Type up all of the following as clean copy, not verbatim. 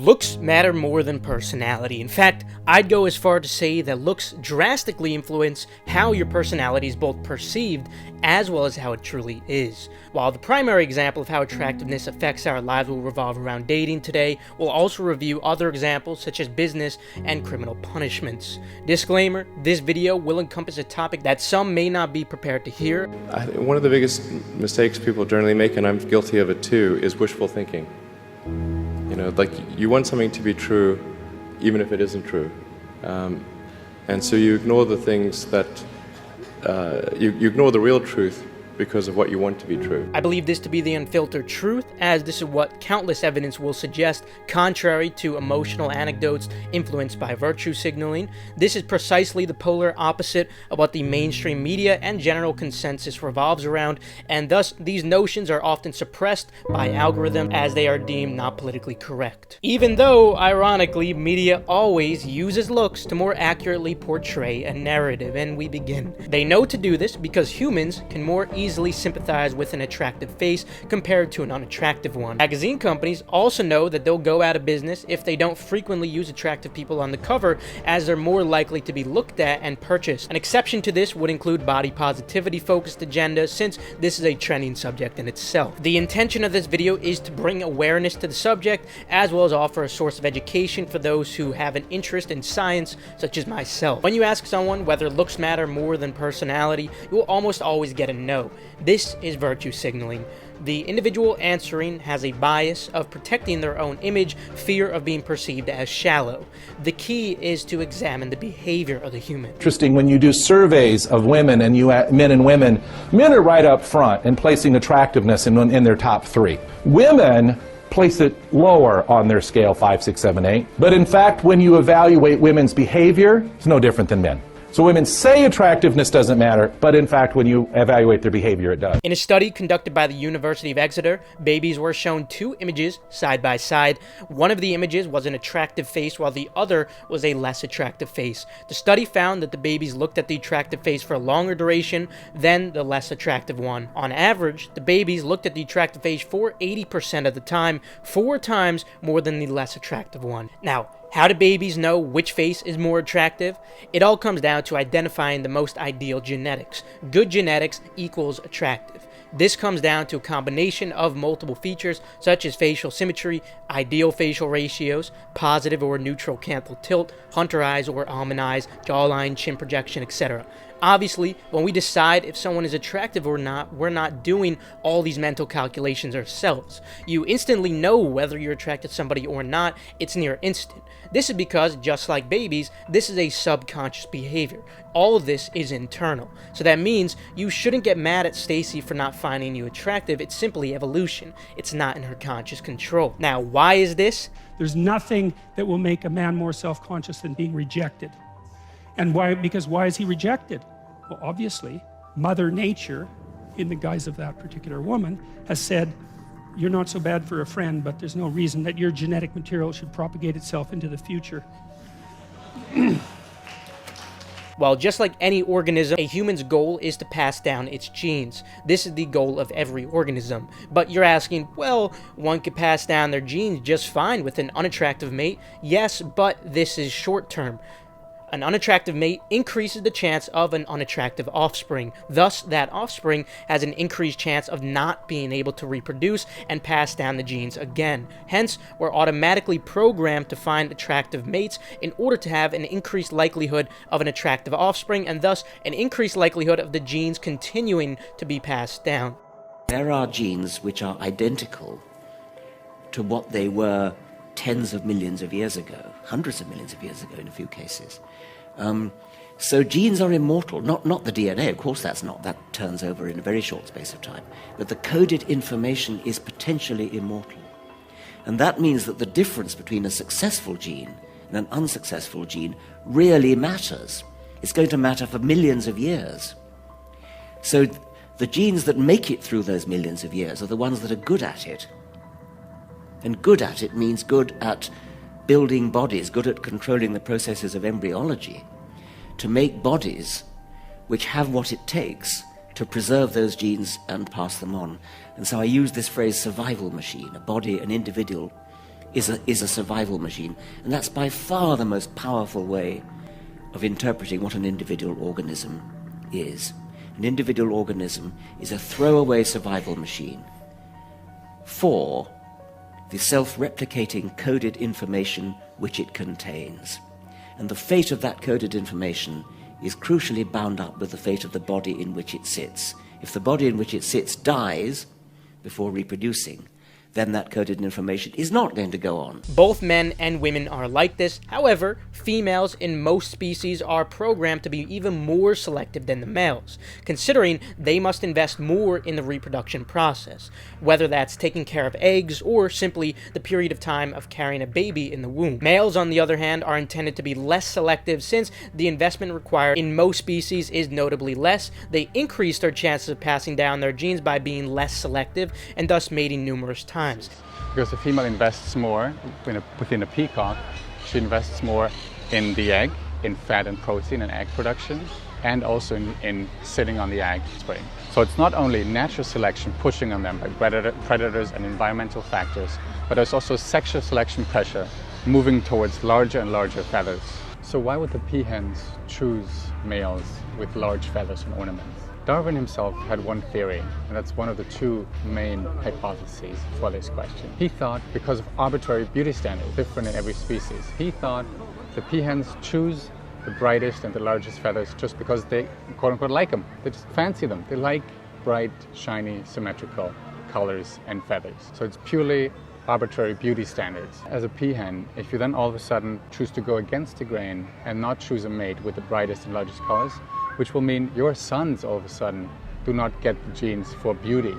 Looks matter more than personality. In fact, I'd go as far to say that looks drastically influence how your personality is both perceived as well as how it truly is. While the primary example of how attractiveness affects our lives will revolve around dating today, we'll also review other examples such as business and criminal punishments. Disclaimer, this video will encompass a topic that some may not be prepared to hear. One of the biggest mistakes people generally make, and I'm guilty of it too, is wishful thinking. You know, like you want something to be true, even if it isn't true. And so you ignore the things that, you ignore the real truth because of what you want to be true. I believe this to be the unfiltered truth, as this is what countless evidence will suggest, contrary to emotional anecdotes influenced by virtue signaling. This is precisely the polar opposite of what the mainstream media and general consensus revolves around, and thus these notions are often suppressed by algorithms as they are deemed not politically correct. Even though, ironically, media always uses looks to more accurately portray a narrative, and we begin. They know to do this because humans can more easily sympathize with an attractive face compared to an unattractive one. Magazine companies also know that they'll go out of business if they don't frequently use attractive people on the cover, as they're more likely to be looked at and purchased. An exception to this would include body positivity focused agendas, since this is a trending subject in itself. The intention of this video is to bring awareness to the subject, as well as offer a source of education for those who have an interest in science, such as myself. When you ask someone whether looks matter more than personality, you will almost always get a no. This is virtue signaling. The individual answering has a bias of protecting their own image, fear of being perceived as shallow. The key is to examine the behavior of the human. Interesting, when you do surveys of women and men and women, men are right up front in placing attractiveness in their top 3. Women place it lower on their scale, 5, 6, 7, 8. But in fact, when you evaluate women's behavior, it's no different than men. So women say attractiveness doesn't matter, but in fact, when you evaluate their behavior, it does. In a study conducted by the University of Exeter, babies were shown 2 images side by side. One of the images was an attractive face, while the other was a less attractive face. The study found that the babies looked at the attractive face for a longer duration than the less attractive one. On average, the babies looked at the attractive face for 80% of the time, 4 times more than the less attractive one. Now, how do babies know which face is more attractive? It all comes down to identifying the most ideal genetics. Good genetics equals attractive. This comes down to a combination of multiple features such as facial symmetry, ideal facial ratios, positive or neutral canthal tilt, hunter eyes or almond eyes, jawline, chin projection, etc. Obviously, when we decide if someone is attractive or not, we're not doing all these mental calculations ourselves. You instantly know whether you're attracted to somebody or not. It's near instant. This is because, just like babies, this is a subconscious behavior. All of this is internal. So that means you shouldn't get mad at Stacy for not finding you attractive. It's simply evolution. It's not in her conscious control. Now, why is this? There's nothing that will make a man more self-conscious than being rejected. And why? Because why is he rejected? Well, obviously, Mother Nature, in the guise of that particular woman, has said, you're not so bad for a friend, but there's no reason that your genetic material should propagate itself into the future. Well, just like any organism, a human's goal is to pass down its genes. This is the goal of every organism. But you're asking, well, one could pass down their genes just fine with an unattractive mate. Yes, but this is short term. An unattractive mate increases the chance of an unattractive offspring. Thus, that offspring has an increased chance of not being able to reproduce and pass down the genes again. Hence, we're automatically programmed to find attractive mates in order to have an increased likelihood of an attractive offspring, and thus an increased likelihood of the genes continuing to be passed down. There are genes which are identical to what they were tens of millions of years ago, hundreds of millions of years ago in a few cases. So genes are immortal, not the DNA, of course that turns over in a very short space of time, but the coded information is potentially immortal. And that means that the difference between a successful gene and an unsuccessful gene really matters. It's going to matter for millions of years. So the genes that make it through those millions of years are the ones that are good at it. And good at it means good at building bodies, good at controlling the processes of embryology, to make bodies which have what it takes to preserve those genes and pass them on. And so I use this phrase survival machine, a body, an individual, is a survival machine. And that's by far the most powerful way of interpreting what an individual organism is. An individual organism is a throwaway survival machine for the self-replicating coded information which it contains. And the fate of that coded information is crucially bound up with the fate of the body in which it sits. If the body in which it sits dies before reproducing, then that coded information is not going to go on. Both men and women are like this. However, females in most species are programmed to be even more selective than the males, considering they must invest more in the reproduction process, whether that's taking care of eggs or simply the period of time of carrying a baby in the womb. Males, on the other hand, are intended to be less selective since the investment required in most species is notably less. They increase their chances of passing down their genes by being less selective and thus mating numerous times. Because the female invests more within a peacock, she invests more in the egg, in fat and protein and egg production, and also in sitting on the egg spring. So it's not only natural selection pushing on them by predators and environmental factors, but there's also sexual selection pressure moving towards larger and larger feathers. So why would the peahens choose males with large feathers and ornaments? Darwin himself had one theory, and that's one of the two main hypotheses for this question. He thought, because of arbitrary beauty standards different in every species, he thought the peahens choose the brightest and the largest feathers just because they, quote unquote, like them. They just fancy them. They like bright, shiny, symmetrical colors and feathers. So it's purely arbitrary beauty standards. As a peahen, if you then all of a sudden choose to go against the grain and not choose a mate with the brightest and largest colors, which will mean your sons all of a sudden do not get the genes for beauty,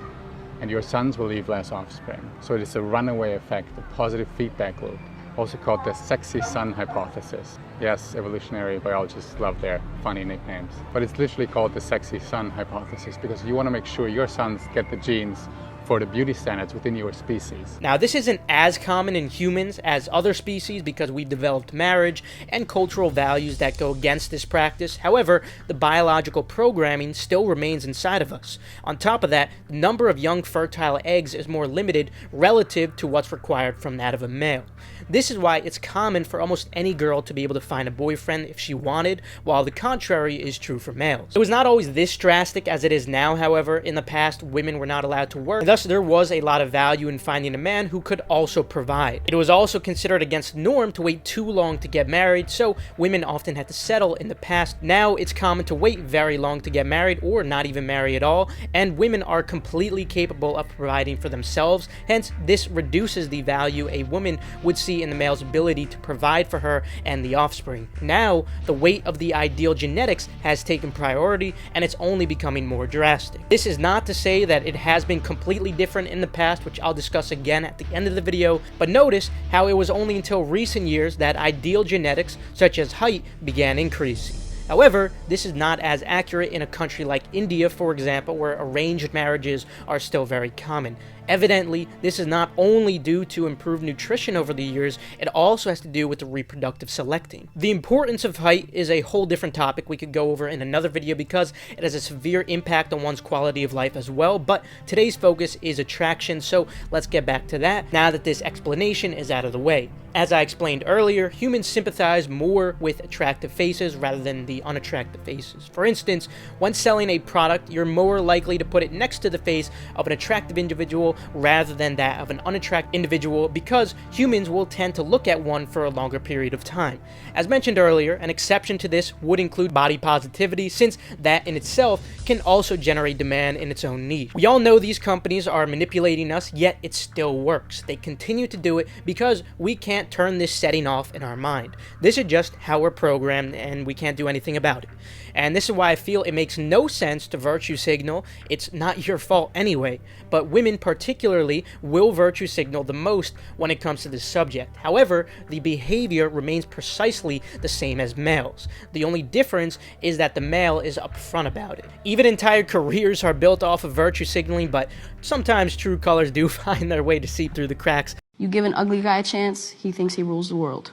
and your sons will leave less offspring. So it is a runaway effect, a positive feedback loop, also called the sexy son hypothesis. Yes, evolutionary biologists love their funny nicknames, but it's literally called the sexy son hypothesis because you want to make sure your sons get the genes for the beauty standards within your species. Now, this isn't as common in humans as other species because we've developed marriage and cultural values that go against this practice. However, the biological programming still remains inside of us. On top of that, the number of young fertile eggs is more limited relative to what's required from that of a male. This is why it's common for almost any girl to be able to find a boyfriend if she wanted, while the contrary is true for males. It was not always this drastic as it is now, however. In the past, women were not allowed to work, and thus there was a lot of value in finding a man who could also provide. It was also considered against the norm to wait too long to get married, so women often had to settle in the past. Now it's common to wait very long to get married or not even marry at all, and women are completely capable of providing for themselves. Hence, this reduces the value a woman would see in the male's ability to provide for her and the offspring. Now, the weight of the ideal genetics has taken priority, and it's only becoming more drastic. This is not to say that it has been completely different in the past, which I'll discuss again at the end of the video, but notice how it was only until recent years that ideal genetics, such as height, began increasing. However, this is not as accurate in a country like India, for example, where arranged marriages are still very common. Evidently, this is not only due to improved nutrition over the years, it also has to do with the reproductive selecting. The importance of height is a whole different topic we could go over in another video because it has a severe impact on one's quality of life as well, but today's focus is attraction, so let's get back to that now that this explanation is out of the way. As I explained earlier, humans sympathize more with attractive faces rather than the unattractive faces. For instance, when selling a product, you're more likely to put it next to the face of an attractive individual rather than that of an unattractive individual because humans will tend to look at one for a longer period of time. As mentioned earlier, an exception to this would include body positivity, since that in itself can also generate demand in its own niche. We all know these companies are manipulating us, yet it still works. They continue to do it because we can't turn this setting off in our mind. This is just how we're programmed, and we can't do anything about it. And this is why I feel it makes no sense to virtue signal. It's not your fault anyway, but women particularly will virtue signal the most when it comes to this subject. However, the behavior remains precisely the same as males. The only difference is that the male is upfront about it. Even entire careers are built off of virtue signaling, but sometimes true colors do find their way to seep through the cracks. You give an ugly guy a chance, he thinks he rules the world.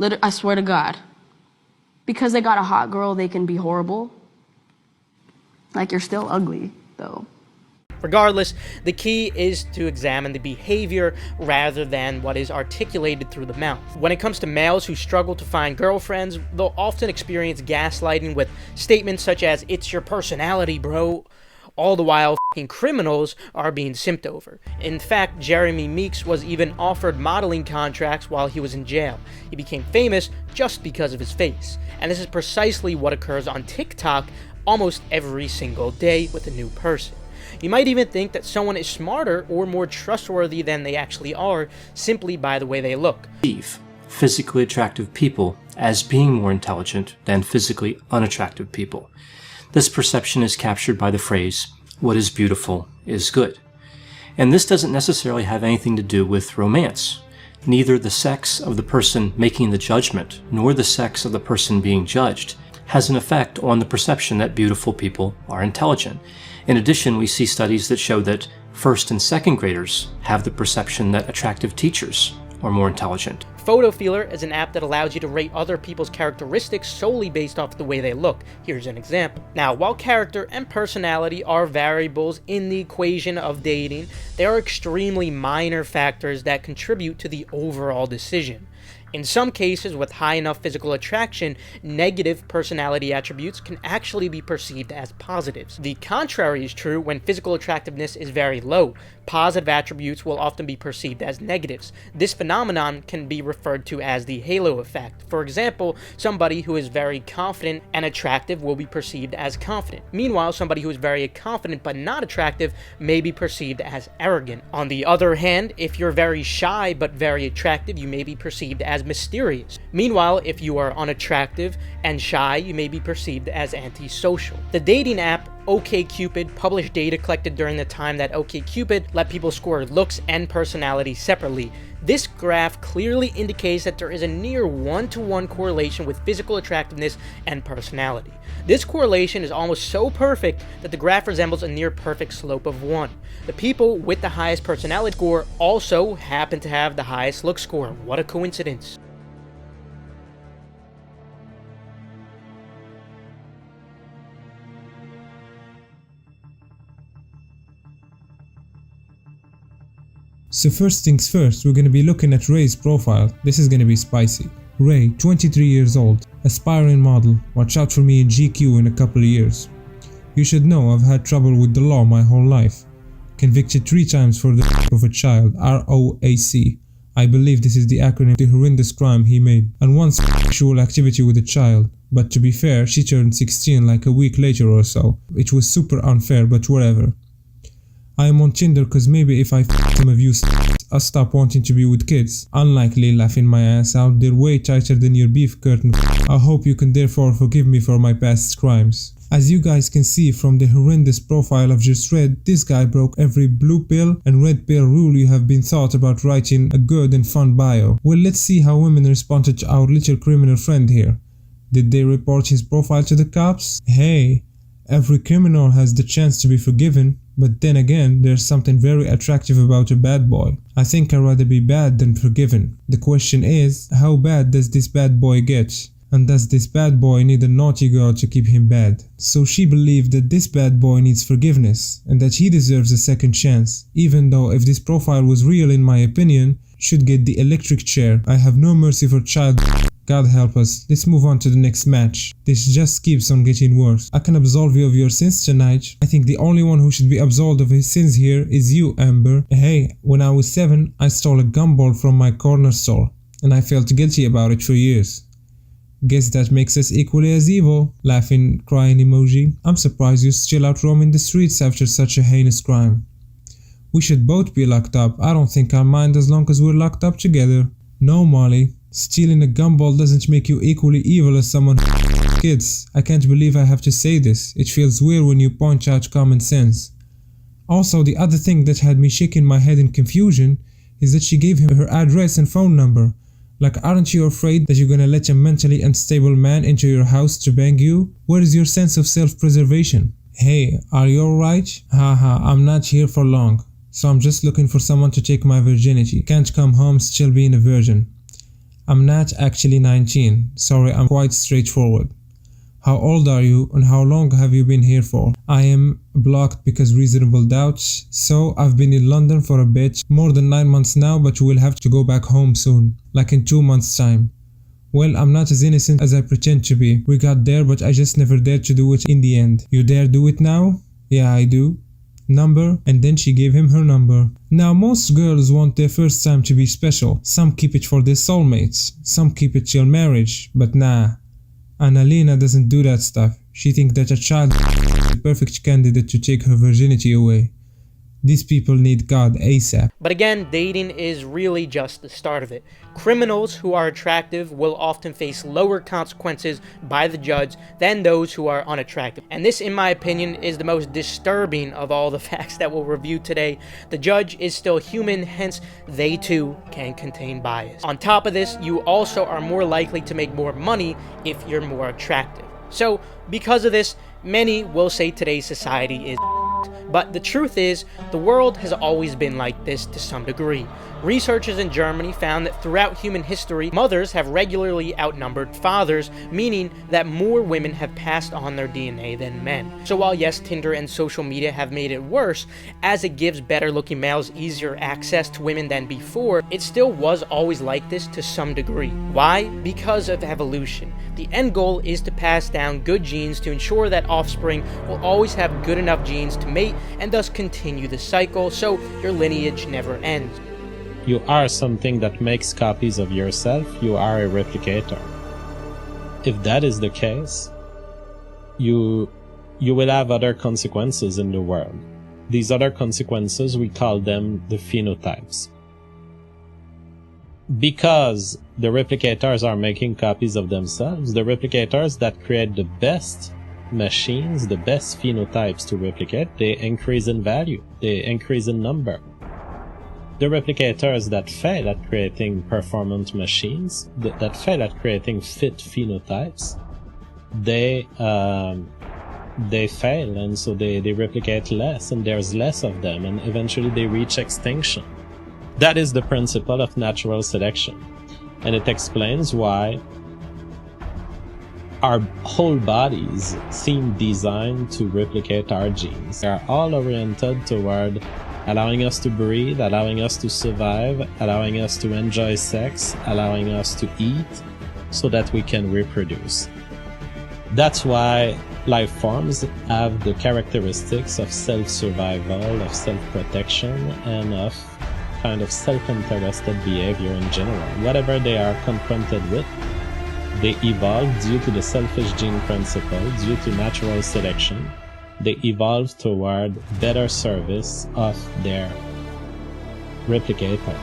I swear to God. Because they got a hot girl, they can be horrible. Like, you're still ugly, though. Regardless, the key is to examine the behavior rather than what is articulated through the mouth. When it comes to males who struggle to find girlfriends, they'll often experience gaslighting with statements such as, "It's your personality, bro," all the while f***ing criminals are being simped over. In fact, Jeremy Meeks was even offered modeling contracts while he was in jail. He became famous just because of his face. And this is precisely what occurs on TikTok almost every single day with a new person. You might even think that someone is smarter or more trustworthy than they actually are simply by the way they look. Physically attractive people as being more intelligent than physically unattractive people. This perception is captured by the phrase, "What is beautiful is good." And this doesn't necessarily have anything to do with romance. Neither the sex of the person making the judgment nor the sex of the person being judged has an effect on the perception that beautiful people are intelligent. In addition, we see studies that show that first and second graders have the perception that attractive teachers are more intelligent. PhotoFeeler is an app that allows you to rate other people's characteristics solely based off the way they look. Here's an example. Now, while character and personality are variables in the equation of dating, they are extremely minor factors that contribute to the overall decision. In some cases, with high enough physical attraction, negative personality attributes can actually be perceived as positives. The contrary is true when physical attractiveness is very low. Positive attributes will often be perceived as negatives. This phenomenon can be referred to as the halo effect. For example, somebody who is very confident and attractive will be perceived as confident. Meanwhile, somebody who is very confident but not attractive may be perceived as arrogant. On the other hand, if you're very shy but very attractive, you may be perceived as mysterious. Meanwhile, if you are unattractive and shy, you may be perceived as antisocial. The dating app OkCupid published data collected during the time that OkCupid let people score looks and personality separately. This graph clearly indicates that there is a near one-to-one correlation with physical attractiveness and personality. This correlation is almost so perfect that the graph resembles a near perfect slope of 1. The people with the highest personality score also happen to have the highest look score. What a coincidence. So first things first, we're going to be looking at Ray's profile. This is going to be spicy. Ray, 23 years old, aspiring model, watch out for me in GQ in a couple of years. You should know I've had trouble with the law my whole life. Convicted 3 times for the rape of a child, ROAC. I believe this is the acronym of the horrendous crime he made, and once sexual activity with a child. But to be fair, she turned 16 like a week later or so. It was super unfair, but whatever. I am on Tinder cause maybe if I some of you I'll stop wanting to be with kids. Unlikely, laughing my ass out, they're way tighter than your beef curtain. I hope you can therefore forgive me for my past crimes. As you guys can see from the horrendous profile I've just read, this guy broke every blue pill and red pill rule you have been thought about writing a good and fun bio. Well, let's see how women responded to our little criminal friend here. Did they report his profile to the cops? Hey, every criminal has the chance to be forgiven. But then again, there's something very attractive about a bad boy. I think I'd rather be bad than forgiven. The question is, how bad does this bad boy get? And does this bad boy need a naughty girl to keep him bad? So she believed that this bad boy needs forgiveness, and that he deserves a second chance, even though if this profile was real in my opinion, should get the electric chair. I have no mercy for child. God help us, let's move on to the next match. This just keeps on getting worse. I can absolve you of your sins tonight. I think the only one who should be absolved of his sins here is you, Amber. Hey, when I was 7, I stole a gumball from my corner store, and I felt guilty about it for years. Guess that makes us equally as evil. Laughing, crying emoji. I'm surprised you're still out roaming the streets after such a heinous crime. We should both be locked up. I don't think I'll mind as long as we're locked up together. No, Molly. Stealing a gumball doesn't make you equally evil as someone who kids. I can't believe I have to say this. It feels weird when you point out common sense. Also, the other thing that had me shaking my head in confusion is that she gave him her address and phone number. Like, aren't you afraid that you're gonna let a mentally unstable man into your house to bang you? Where is your sense of self-preservation? Hey, are you alright? Haha, I'm not here for long. So I'm just looking for someone to take my virginity. Can't come home still being a virgin. I'm not actually 19. Sorry, I'm quite straightforward. How old are you and how long have you been here for? I am blocked because reasonable doubts. So I've been in London for a bit, more than 9 months now, but we'll have to go back home soon, like in 2 months' time. Well, I'm not as innocent as I pretend to be. We got there, but I just never dared to do it in the end. You dare do it now? Yeah, I do. Number? And then she gave him her number. Now, most girls want their first time to be special. Some keep it for their soulmates. Some keep it till marriage. But nah. Annalena doesn't do that stuff. She thinks that a child is the perfect candidate to take her virginity away. These people need God ASAP. But again, dating is really just the start of it. Criminals who are attractive will often face lower consequences by the judge than those who are unattractive. And this, in my opinion, is the most disturbing of all the facts that we'll review today. The judge is still human, hence they too can contain bias. On top of this, you also are more likely to make more money if you're more attractive. So, because of this, many will say today's society is but the truth is, the world has always been like this to some degree. Researchers in Germany found that throughout human history, mothers have regularly outnumbered fathers, meaning that more women have passed on their DNA than men. So while yes, Tinder and social media have made it worse, as it gives better-looking males easier access to women than before, it still was always like this to some degree. Why? Because of evolution. The end goal is to pass down good genes to ensure that offspring will always have good enough genes to mate and thus continue the cycle so your lineage never ends. You are something that makes copies of yourself. You are a replicator. If that is the case, you will have other consequences in the world. These other consequences, we call them the phenotypes. Because the replicators are making copies of themselves, the replicators that create the best machines, the best phenotypes to replicate, they increase in value, they increase in number. The replicators that fail at creating performant machines, that fail at creating fit phenotypes, they fail, and so they replicate less, and there's less of them, and eventually they reach extinction. That is the principle of natural selection, and it explains why our whole bodies seem designed to replicate our genes. They are all oriented toward allowing us to breathe, allowing us to survive, allowing us to enjoy sex, allowing us to eat, so that we can reproduce. That's why life forms have the characteristics of self-survival, of self-protection, and of kind of self-interested behavior in general. Whatever they are confronted with, they evolve due to the selfish gene principle, due to natural selection. They evolve toward better service of their replicator.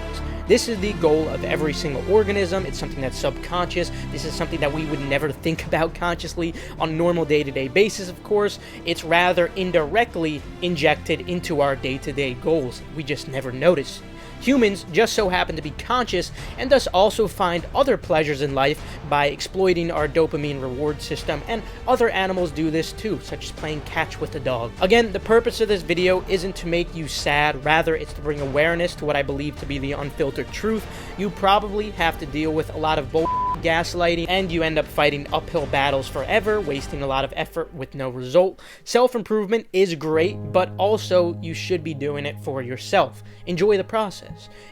This is the goal of every single organism. It's something that's subconscious. This is something that we would never think about consciously on a normal day-to-day basis, of course. It's rather indirectly injected into our day-to-day goals. We just never notice. Humans just so happen to be conscious and thus also find other pleasures in life by exploiting our dopamine reward system, and other animals do this too, such as playing catch with a dog. Again, the purpose of this video isn't to make you sad, rather it's to bring awareness to what I believe to be the unfiltered truth. You probably have to deal with a lot of gaslighting, and you end up fighting uphill battles forever, wasting a lot of effort with no result. Self-improvement is great, but also you should be doing it for yourself. Enjoy the process.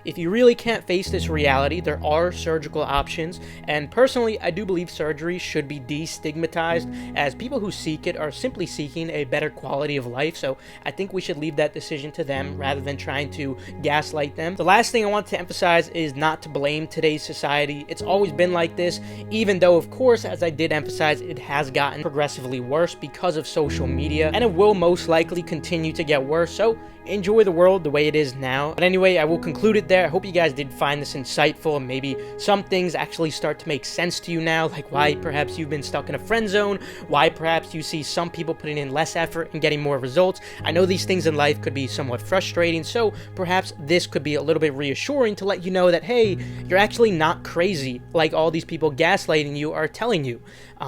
If you really can't face this reality, there are surgical options, and personally, I do believe surgery should be destigmatized, as people who seek it are simply seeking a better quality of life, so I think we should leave that decision to them rather than trying to gaslight them. The last thing I want to emphasize is not to blame today's society. It's always been like this, even though, of course, as I did emphasize, it has gotten progressively worse because of social media, and it will most likely continue to get worse, so enjoy the world the way it is now. But anyway, I will conclude it there. I hope you guys did find this insightful, and maybe some things actually start to make sense to you now, like why perhaps you've been stuck in a friend zone, why perhaps you see some people putting in less effort and getting more results. I know these things in life could be somewhat frustrating, so perhaps this could be a little bit reassuring to let you know that, hey, you're actually not crazy like all these people gaslighting you are telling you.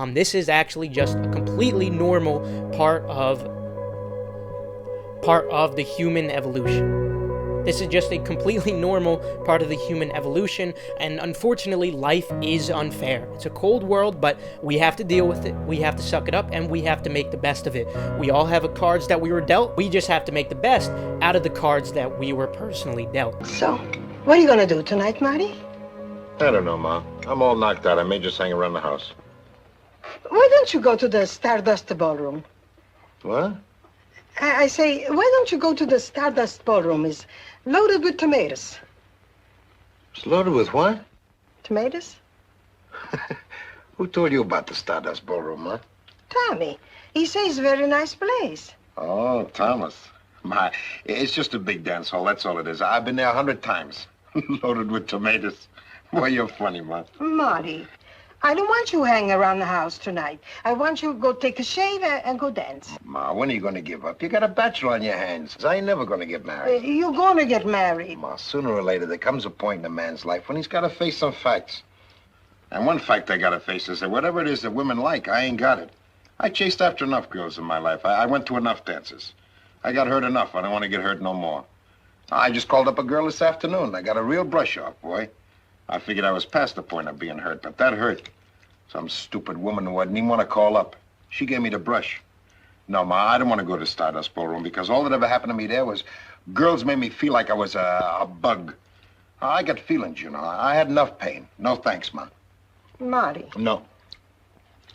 This is actually just a completely normal part of the human evolution. This is just a completely normal part of the human evolution, and unfortunately, life is unfair. It's a cold world, but we have to deal with it. We have to suck it up, and we have to make the best of it. We all have cards that we were dealt. We just have to make the best out of the cards that we were personally dealt. So, what are you gonna do tonight, Marty? I don't know, Ma. I'm all knocked out. I may just hang around the house. Why don't you go to the Stardust Ballroom? What? I say, why don't you go to the Stardust Ballroom? It's loaded with tomatoes. It's loaded with what? Tomatoes? Who told you about the Stardust Ballroom, huh? Tommy. He says it's a very nice place. Oh, Thomas. My, it's just a big dance hall, that's all it is. I've been there 100 times. Loaded with tomatoes. Boy, you're funny, Ma. Marty, I don't want you hanging around the house tonight. I want you to go take a shave and go dance. Ma, when are you going to give up? You got a bachelor on your hands. I ain't never going to get married. You're going to get married. Ma, sooner or later, there comes a point in a man's life when he's got to face some facts. And one fact I got to face is that whatever it is that women like, I ain't got it. I chased after enough girls in my life. I went to enough dances. I got hurt enough. I don't want to get hurt no more. I just called up a girl this afternoon. I got a real brush off, boy. I figured I was past the point of being hurt, but that hurt. Some stupid woman who I didn't even want to call up. She gave me the brush. No, Ma, I don't want to go to Stardust Ballroom because all that ever happened to me there was girls made me feel like I was a bug. I got feelings, you know. I had enough pain. No thanks, Ma. Marty. No.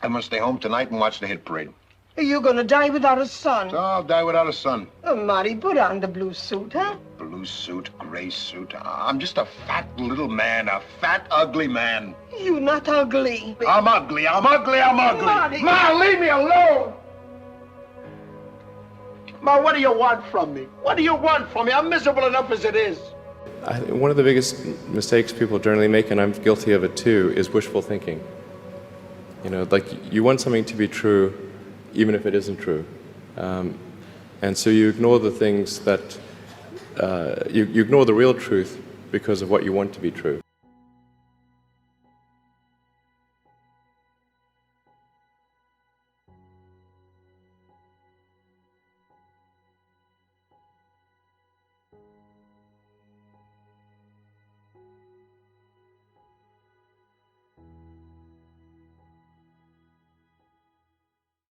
I'm gonna stay home tonight and watch the hit parade. You're going to die without a son. So I'll die without a son. Oh, Marty, put on the blue suit, huh? Blue suit, gray suit. I'm just a fat little man, a fat, ugly man. You're not ugly. I'm ugly, I'm ugly, I'm ugly. Marty. Ma, leave me alone! Ma, what do you want from me? What do you want from me? I'm miserable enough as it is. One of the biggest mistakes people generally make, and I'm guilty of it too, is wishful thinking. You know, like you want something to be true even if it isn't true. And so you ignore the things that, you ignore the real truth because of what you want to be true.